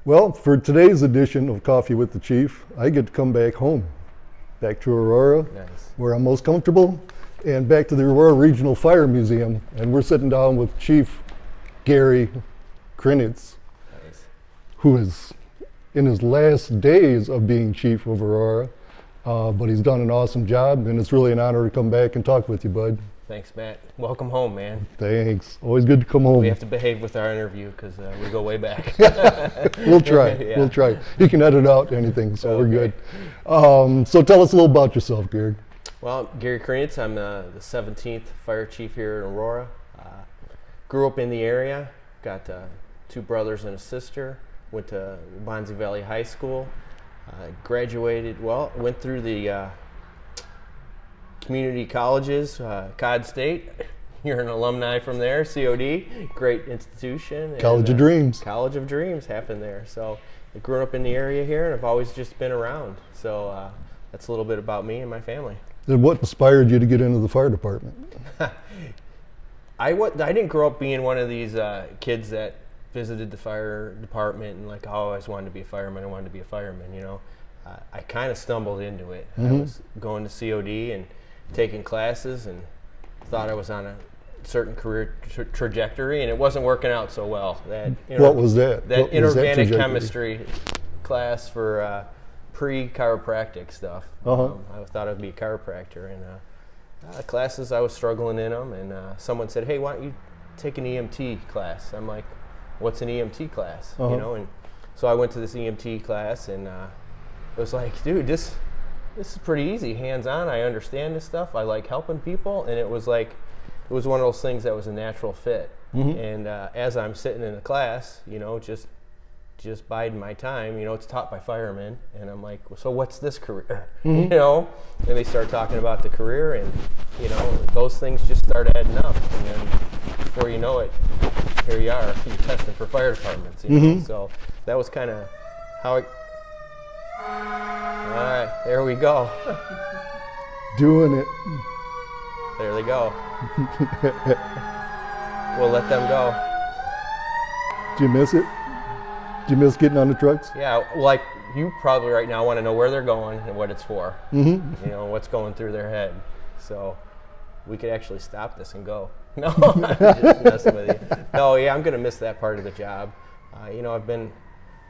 Well, for today's edition of Coffee with the Chief, I get to come back home, back to Aurora, Nice. where I'm most comfortable, and back to the Aurora Regional Fire Museum. And we're sitting down with Chief Gary Krienitz, Nice. who is in his last days of being Chief of Aurora, but he's done an awesome job, and it's really an honor to come back and talk with you, bud. Thanks, Matt. Welcome home, man. Thanks. Always good to come home. We have to behave with our interview because we go way back. We'll try. Yeah. We'll try. You can edit out anything, so we're Okay. good. So tell us a little about yourself, Gary. Well, Gary Krienitz, I'm the 17th fire chief here in Aurora. Grew up in the area, got 2 brothers and a sister, went to Bonzi Valley High School, graduated, went through the community colleges, Cod State. You're an alumni from there, COD, great institution. College of Dreams. College of Dreams happened there. So I grew up in the area here and I've always just been around. So that's a little bit about me and my family. And what inspired you to get into the fire department? I didn't grow up being one of these kids that visited the fire department and like, oh, I always wanted to be a fireman. I wanted to be a fireman, you know. I kind of stumbled into it. I was going to COD and taking classes and thought I was on a certain career trajectory, and it wasn't working out so well. That, you know, What was that? That What was inorganic trajectory? chemistry class for pre-chiropractic stuff. I thought I'd be a chiropractor, and classes I was struggling in them, and someone said, "Hey, why don't you take an EMT class?" I'm like, "What's an EMT class?" You know, and so I went to this EMT class, and it was like, dude, this is pretty easy, hands-on. I understand this stuff. I like helping people, and it was like, it was one of those things that was a natural fit. And as I'm sitting in the class, you know, just biding my time, you know, it's taught by firemen, and I'm like, so what's this career? You know, and they start talking about the career, and you know, those things just start adding up, and then before you know it, here you are, you're testing for fire departments. You know? So that was kind of how it. All right, there we go. Doing it. There they go. We'll let them go. Do you miss it? Do you miss getting on the trucks? Yeah, like you probably right now want to know where they're going and what it's for. You know, what's going through their head. So we could actually stop this and go. No, I'm just messing with you. No, yeah, I'm going to miss that part of the job. You know, I've been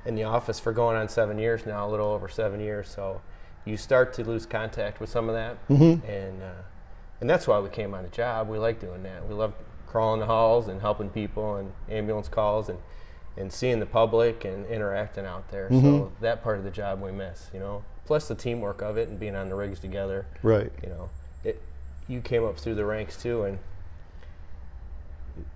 in the office for going on 7 years now, a little over 7 years. So you start to lose contact with some of that. And that's why we came on the job. We like doing that. We love crawling the halls and helping people and ambulance calls and seeing the public and interacting out there. So that part of the job we miss, you know. Plus the teamwork of it and being on the rigs together. Right. You know, you came up through the ranks too, and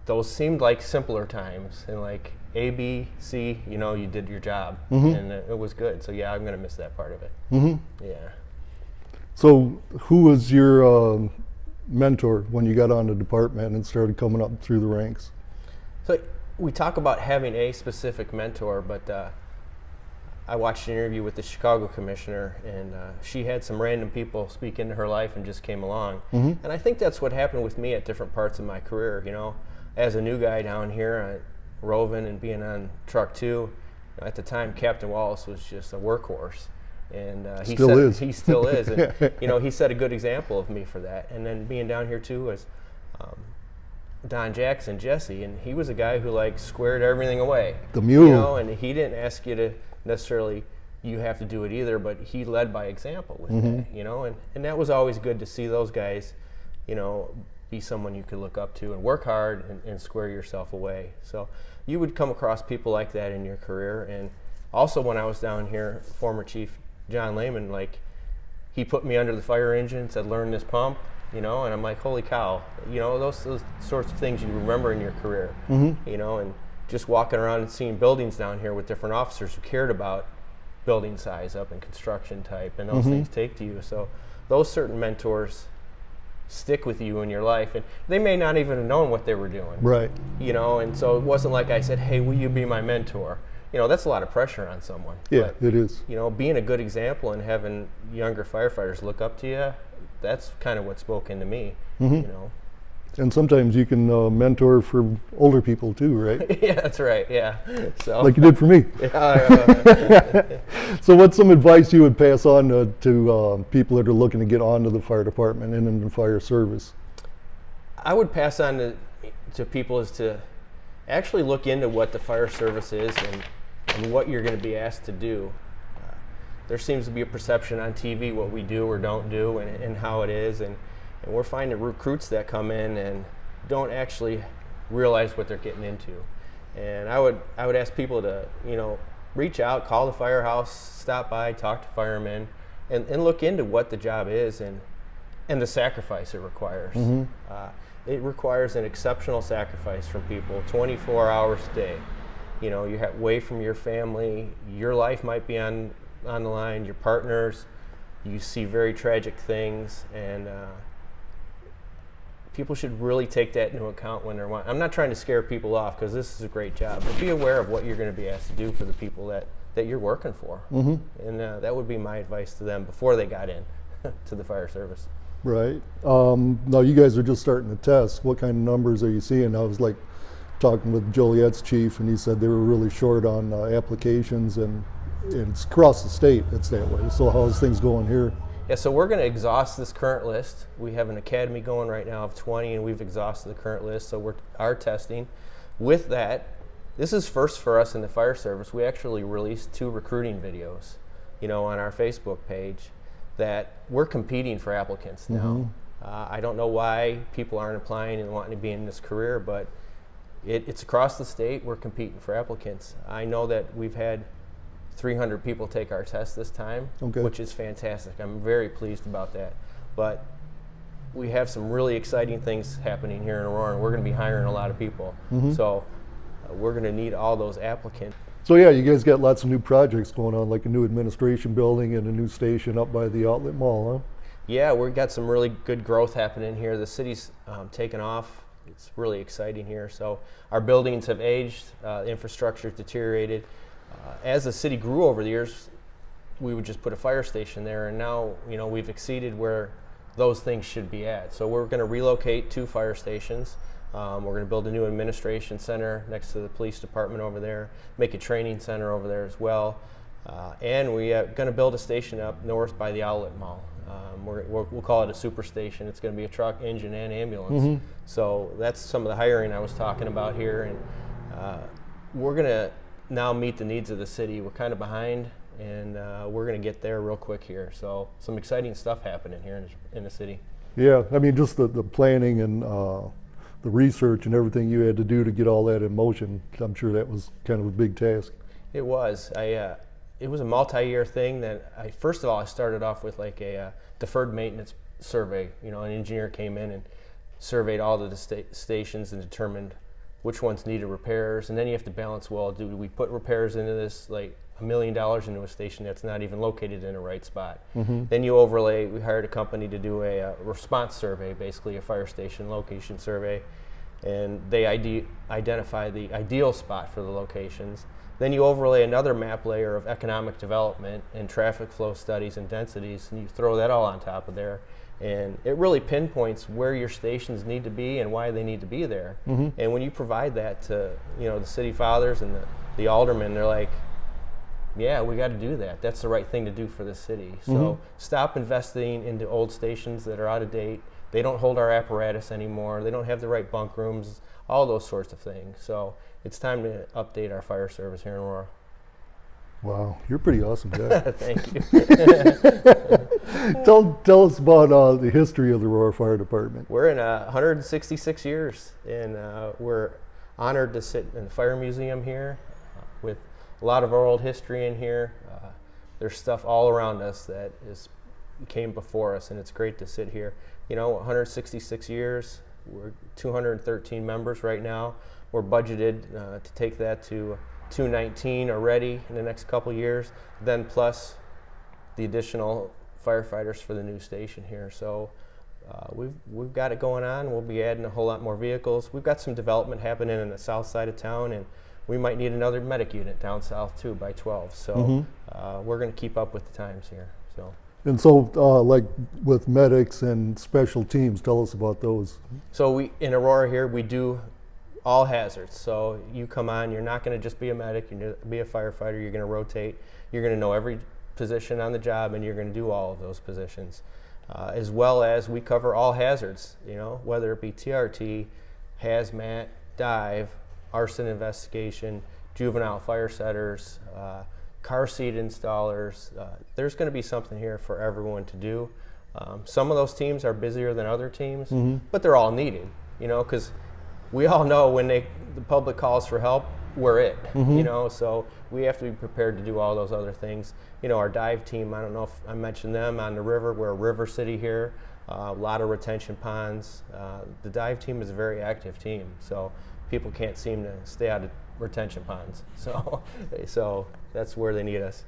those seemed like simpler times. And like A, B, C, you know, you did your job, and it was good. So yeah, I'm gonna miss that part of it. Yeah. So who was your mentor when you got on the department and started coming up through the ranks? So we talk about having a specific mentor, but I watched an interview with the Chicago commissioner, and she had some random people speak into her life and just came along. And I think that's what happened with me at different parts of my career. You know, as a new guy down here, roving and being on truck 2, at the time Captain Wallace was just a workhorse. And he still is. And you know, he set a good example of me for that. And then being down here too was Don Jackson, Jesse, and he was a guy who like squared everything away. The mule. You know, and he didn't ask you to necessarily, you have to do it either, but he led by example with that, you know, and that was always good to see those guys, you know, be someone you could look up to and work hard and square yourself away. So you would come across people like that in your career. And also when I was down here, former Chief John Lehman, like, he put me under the fire engine, said, learn this pump, you know, and I'm like, holy cow, you know, those sorts of things you remember in your career, you know, and just walking around and seeing buildings down here with different officers who cared about building size up and construction type, and those things take to you. So those certain mentors stick with you in your life, and they may not even have known what they were doing. Right. You know, and so it wasn't like I said, hey, will you be my mentor? You know, that's a lot of pressure on someone. Yeah, but, it is. you know, being a good example and having younger firefighters look up to you, that's kind of what spoke into me, you know. And sometimes you can mentor for older people too, right? Yeah, that's right. Yeah. So. Like you did for me. Yeah. So what's some advice you would pass on to people that are looking to get onto the fire department and in the fire service? I would pass on to people is to actually look into what the fire service is and what you're going to be asked to do. There seems to be a perception on TV what we do or don't do and how it is, and we're finding recruits that come in and don't actually realize what they're getting into. And I would ask people to, reach out, call the firehouse, stop by, talk to firemen, and look into what the job is and the sacrifice it requires. Mm-hmm. It requires an exceptional sacrifice from people, 24 hours a day. You're away from your family, your life might be on the line, your partners, you see very tragic things, and people should really take that into account when they're I'm not trying to scare people off, because this is a great job, but be aware of what you're going to be asked to do for the people that you're working for. Mm-hmm. And that would be my advice to them before they got in to the fire service. Right. Now you guys are just starting to test. What kind of numbers are you seeing? I was talking with Joliet's chief, and he said they were really short on applications, and it's across the state it's that way. So how's things going here? Yeah, so we're going to exhaust this current list. We have an academy going right now of 20, and we've exhausted the current list, so we are testing. With that, this is first for us in the fire service. We actually released 2 recruiting videos, on our Facebook page, that we're competing for applicants now. Mm-hmm. I don't know why people aren't applying and wanting to be in this career, but it's across the state. We're competing for applicants. I know that we've had 300 people take our test this time, okay, which is fantastic. I'm very pleased about that. But we have some really exciting things happening here in Aurora, and we're going to be hiring a lot of people. Mm-hmm. So we're going to need all those applicants. So yeah, you guys got lots of new projects going on, like a new administration building and a new station up by the Outlet Mall, huh? Yeah, we've got some really good growth happening here. The city's taken off. It's really exciting here. So our buildings have aged, infrastructure's deteriorated. As the city grew over the years, we would just put a fire station there, and now we've exceeded where those things should be at. So we're going to relocate 2 fire stations. We're going to build a new administration center next to the police department over there, make a training center over there as well, and we're going to build a station up north by the Outlet Mall. We'll call it a super station. It's going to be a truck, engine, and ambulance. Mm-hmm. So that's some of the hiring I was talking about here, and we're going to now meet the needs of the city. We're kind of behind, and we're going to get there real quick here. So some exciting stuff happening here in the city. Yeah, I mean, just the planning and the research and everything you had to do to get all that in motion, I'm sure that was kind of a big task. It was. It was a multi-year thing that first of all, I started off with like a deferred maintenance survey. An engineer came in and surveyed all of the stations and determined which ones needed repairs, and then you have to balance, well, do we put repairs into this, like $1 million into a station that's not even located in the right spot? Mm-hmm. Then you overlay, we hired a company to do a response survey, basically a fire station location survey, and they identify the ideal spot for the locations. Then you overlay another map layer of economic development and traffic flow studies and densities, and you throw that all on top of there. And it really pinpoints where your stations need to be and why they need to be there. Mm-hmm. And when you provide that to the city fathers and the aldermen, they're like, yeah, we got to do that. That's the right thing to do for the city. So mm-hmm. Stop investing into old stations that are out of date. They don't hold our apparatus anymore. They don't have the right bunk rooms, all those sorts of things. So it's time to update our fire service here in Aurora. Wow, you're pretty awesome guy. Thank you. Tell us about the history of the Aurora Fire Department. We're in 166 years, and we're honored to sit in the Fire Museum here with a lot of our old history in here. There's stuff all around us that came before us, and it's great to sit here. 166 years, we're 213 members right now. We're budgeted to take that to 219 already in the next couple years, then plus the additional firefighters for the new station here. So we've got it going on. We'll be adding a whole lot more vehicles. We've got some development happening in the south side of town, and we might need another medic unit down south too by 12. So mm-hmm. We're going to keep up with the times here. So And so, like with medics and special teams, tell us about those. So we in Aurora here, we do all hazards. So you come on, you're not going to just be a medic, you're going to be a firefighter, you're going to rotate, you're going to know every position on the job, and you're going to do all of those positions. As well as we cover all hazards, whether it be TRT, hazmat, dive, arson investigation, juvenile fire setters, car seat installers. There's going to be something here for everyone to do. Some of those teams are busier than other teams, but they're all needed, because we all know when the public calls for help, we're it, so we have to be prepared to do all those other things. Our dive team, I don't know if I mentioned them on the river. We're a river city here, a lot of retention ponds. The dive team is a very active team, so people can't seem to stay out of retention ponds. So that's where they need us.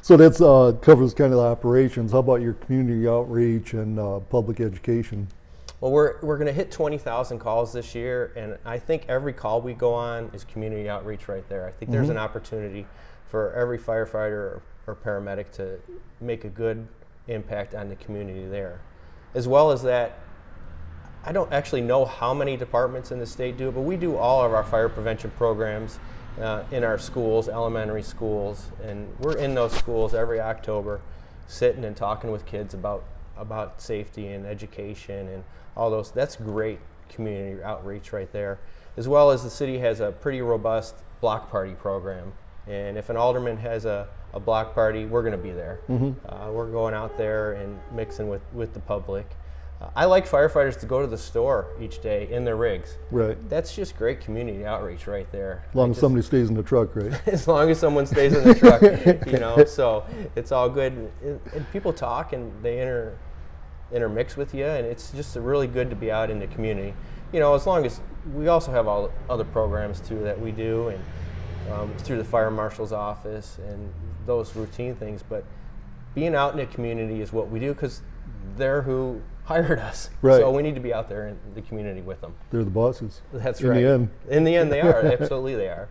So that's covers kind of the operations. How about your community outreach and public education? Well, we're going to hit 20,000 calls this year, and I think every call we go on is community outreach right there. I think there's an opportunity for every firefighter or paramedic to make a good impact on the community there. As well as that, I don't actually know how many departments in the state do it, but we do all of our fire prevention programs in our schools, elementary schools, and we're in those schools every October sitting and talking with kids about safety and education and all those. That's great community outreach right there. As well as the city has a pretty robust block party program, and if an alderman has a block party, we're going to be there. We're going out there and mixing with the public. I like firefighters to go to the store each day in their rigs. Right. That's just great community outreach right there. As long as somebody stays in the truck, right? As long as someone stays in the truck, so it's all good. And people talk and they intermix with you, and it's just really good to be out in the community. As long as we also have all other programs too that we do, and through the fire marshal's office and those routine things. But being out in the community is what we do because they're who hired us. Right. So we need to be out there in the community with them. They're the bosses. That's right. In the end, they are. Absolutely, they are.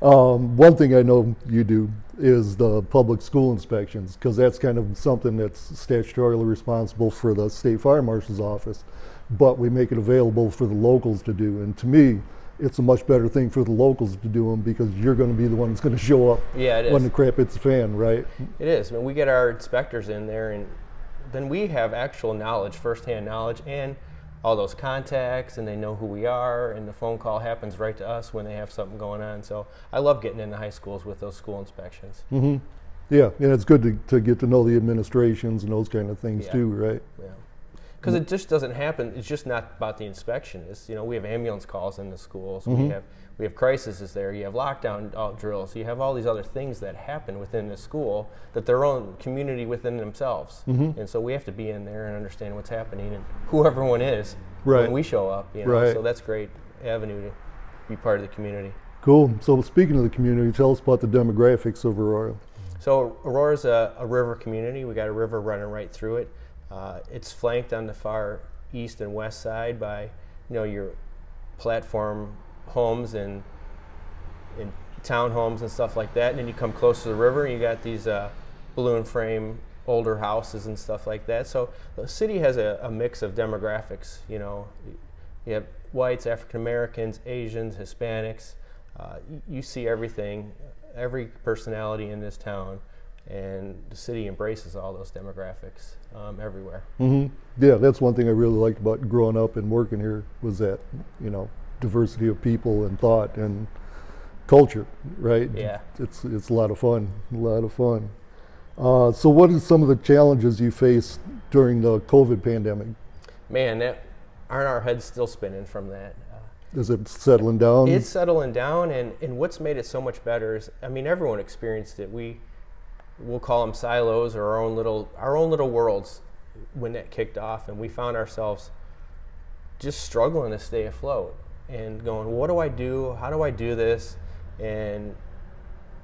One thing I know you do is the public school inspections, because that's kind of something that's statutorily responsible for the state fire marshal's office, but we make it available for the locals to do. And to me, it's a much better thing for the locals to do them because you're going to be the one that's going to show up when the crap hits the fan, right? It is. We get our inspectors in there, and then we have actual knowledge, firsthand knowledge, and all those contacts, and they know who we are, and the phone call happens right to us when they have something going on. So I love getting into high schools with those school inspections. Yeah, and it's good to get to know the administrations and those kind of things too, right? Yeah. Because it just doesn't happen. It's just not about the inspection. It's, we have ambulance calls in the schools. We have crises there. You have lockdown drills. You have all these other things that happen within the school that their own community within themselves. And so we have to be in there and understand what's happening and who everyone is when we show up. So that's a great avenue to be part of the community. Cool. So speaking of the community, tell us about the demographics of Aurora. So Aurora's a river community. We got a river running right through it. It's flanked on the far east and west side by, your platform homes and townhomes and stuff like that. And then you come close to the river and you got these balloon frame older houses and stuff like that. So the city has a mix of demographics. You have whites, African Americans, Asians, Hispanics. You see everything, every personality in this town. And the city embraces all those demographics everywhere. Yeah, that's one thing I really liked about growing up and working here was that, diversity of people and thought and culture, right? Yeah. It's a lot of fun, So what are some of the challenges you faced during the COVID pandemic? Man, aren't our heads still spinning from that? Is it settling down? It's settling down, and what's made it so much better is, everyone experienced it. We'll call them silos or our own little worlds when that kicked off, and we found ourselves just struggling to stay afloat and going, what do I do? How do I do this? And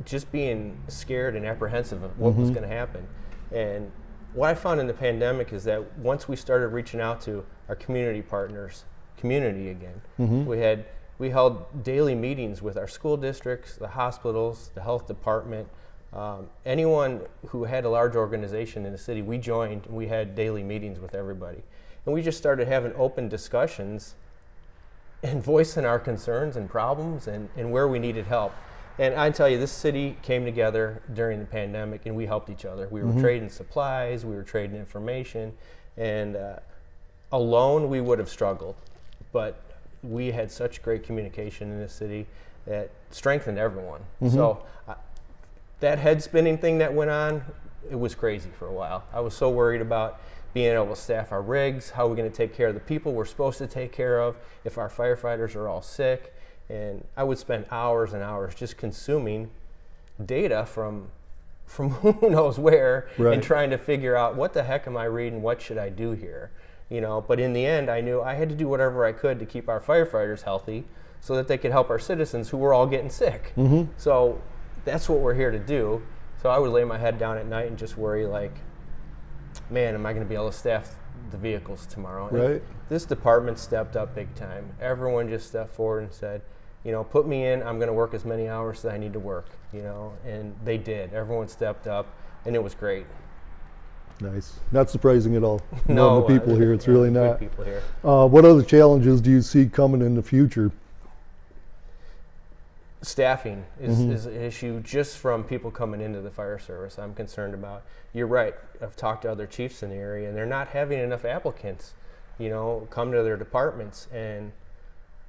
just being scared and apprehensive of what was going to happen. And what I found in the pandemic is that once we started reaching out to our community partners, community again, we held daily meetings with our school districts, the hospitals, the health department, Anyone who had a large organization in the city, we joined, and we had daily meetings with everybody. And we just started having open discussions and voicing our concerns and problems and where we needed help. And I tell you, this city came together during the pandemic, and we helped each other. We were trading supplies, we were trading information, and alone we would have struggled. But we had such great communication in this city that strengthened everyone. So that head spinning thing that went on, it was crazy for a while. I was so worried about being able to staff our rigs, how we're going to take care of the people we're supposed to take care of, if our firefighters are all sick. And I would spend hours and hours just consuming data from who knows where, and trying to figure out, what the heck am I reading, what should I do here? You know, but in the end, I knew I had to do whatever I could to keep our firefighters healthy so that they could help our citizens who were all getting sick. So that's what we're here to do. So I would lay my head down at night and just worry, like, man, am I going to be able to staff the vehicles tomorrow? And this department stepped up big time. Everyone just stepped forward and said, you know, put me in, I'm going to work as many hours as I need to work, you know, and they did. Everyone stepped up, and it was great. Nice. Not surprising at all. No, the people here, it's really not. People here. What other challenges do you see coming in the future? Staffing is an issue just from people coming into the fire service. I'm concerned about. You're right. I've talked to other chiefs in the area, and they're not having enough applicants, you know, come to their departments. And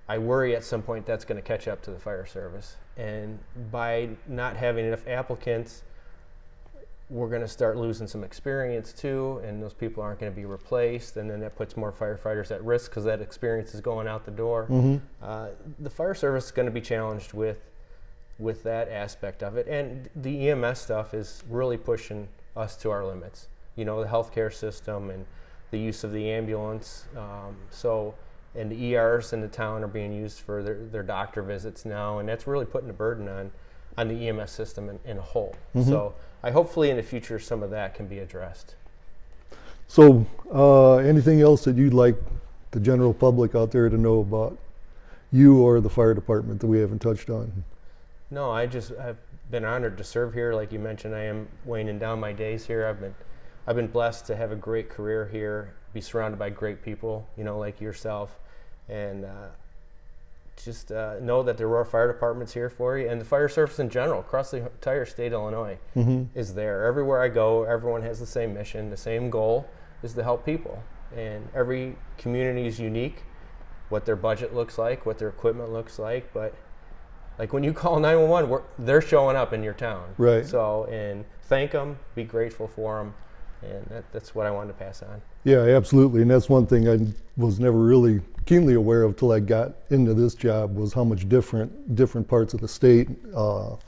I worry at some point that's going to catch up to the fire service. And by not having enough applicants, we're going to start losing some experience too, and those people aren't going to be replaced, and then that puts more firefighters at risk because that experience is going out the door. The fire service is going to be challenged with that aspect of it, and the EMS stuff is really pushing us to our limits. You know, the healthcare system and the use of the ambulance. And the ERs in the town are being used for their doctor visits now, and that's really putting a burden on the EMS system in a whole. So hopefully in the future some of that can be addressed. So anything else that you'd like the general public out there to know about you or the fire department that we haven't touched on? No, I've been honored to serve here. Like you mentioned, I am waning down my days here. I've been blessed to have a great career here, be surrounded by great people, you know, like yourself, and just know that the Aurora Fire Department's here for you, and the fire service in general across the entire state of Illinois is there. Everywhere I go, everyone has the same mission, the same goal is to help people. And every community is unique, what their budget looks like, what their equipment looks like, but like when you call 911, they're showing up in your town. So, and thank them, be grateful for them, and that's what I wanted to pass on. Yeah, absolutely, and that's one thing I was never really keenly aware of till I got into this job, was how much different parts of the state, how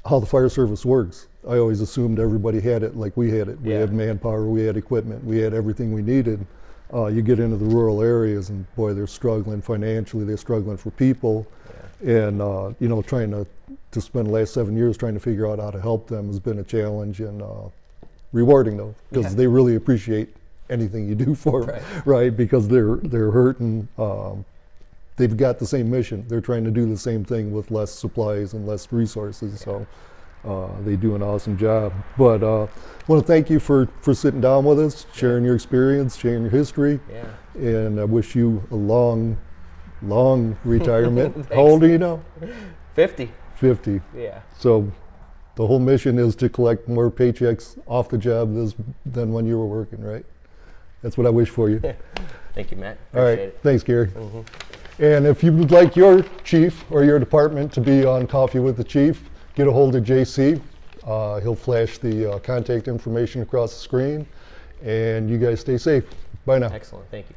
the fire service works. I always assumed everybody had it like we had it. We had manpower, we had equipment, we had everything we needed. You get into the rural areas and boy, they're struggling financially, they're struggling for people. And you know, trying to spend the last 7 years trying to figure out how to help them has been a challenge, and rewarding though, because they really appreciate anything you do for them, right? Because they're hurting. They've got the same mission. They're trying to do the same thing with less supplies and less resources. So they do an awesome job. But I want to thank you for sitting down with us, sharing your experience, sharing your history. And I wish you a long retirement. How old are you now? 50. 50. Yeah. So the whole mission is to collect more paychecks off the job than when you were working, right? That's what I wish for you. Thank you, Matt. All right. It. Thanks, Gary. And if you would like your chief or your department to be on Coffee with the Chief, get a hold of JC. He'll flash the contact information across the screen. And you guys stay safe. Bye now. Excellent. Thank you.